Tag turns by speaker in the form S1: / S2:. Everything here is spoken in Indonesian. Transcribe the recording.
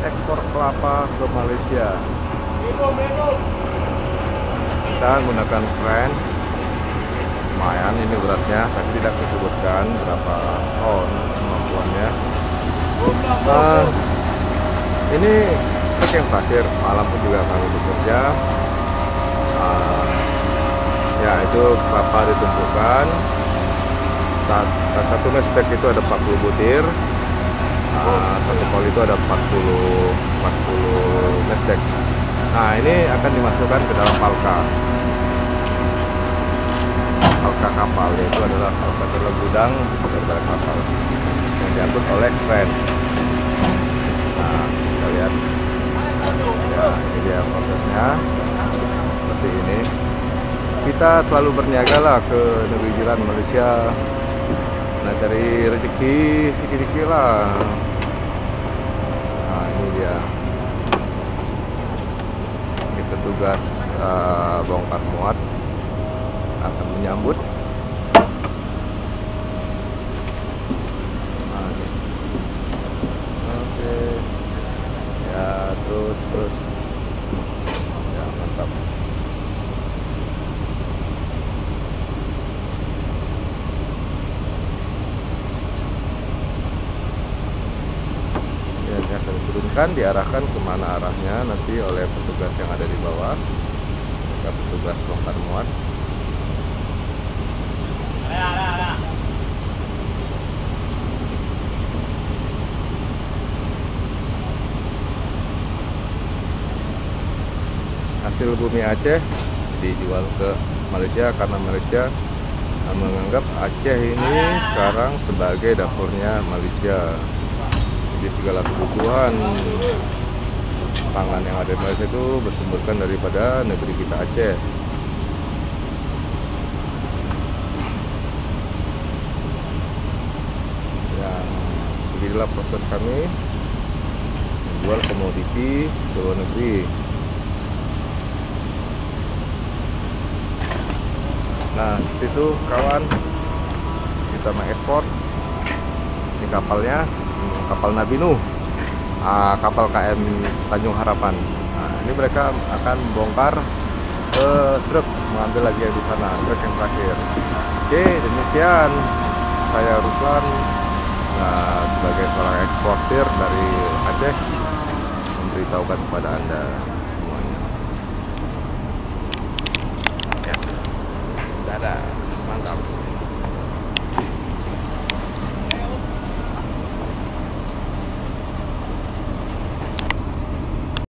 S1: ekspor kelapa ke Malaysia. Kita menggunakan kren, lumayan ini beratnya, tapi tidak disebutkan berapa ton kemampuannya. Ini truk yang terakhir, malam pun juga kami bekerja. Ya, itu kelapa ditumpukan. Satu meshbag itu ada 40 butir. Satu kol itu ada 40 meshbag. Nah, ini akan dimasukkan ke dalam palka kapal, yaitu adalah gudang daripada kapal yang diangkut oleh kren. Nah, kita lihat ya, ini dia prosesnya seperti ini. Kita selalu berniaga lah ke negeri jiran Malaysia, nah cari rezeki sedikit-sedikit lah. Nah, ini dia, ini petugas bongkar muat akan menyambut. Nah, ini. Oke ya, terus ya, mantap. Ya, ini akan diturunkan, diarahkan kemana arahnya nanti oleh petugas yang ada di bawah, petugas bongkar muat. Hasil bumi Aceh dijual ke Malaysia karena Malaysia menganggap Aceh ini sekarang sebagai dapurnya Malaysia. Jadi segala kebutuhan pangan yang ada di Malaysia itu bersumberkan daripada negeri kita Aceh. Ya, beginilah proses kami menjual komoditi ke luar negeri. Nah, itu kawan, kita mengekspor. Ini kapalnya, kapal Nabi Nuh, kapal KM Tanjung Harapan. Nah, ini mereka akan bongkar ke truk, mengambil lagi yang di sana, truk yang terakhir. Oke, demikian saya Ruslan, sebagai seorang eksportir dari Aceh, memberitahukan kepada Anda semuanya. Ya, dadah, mantap.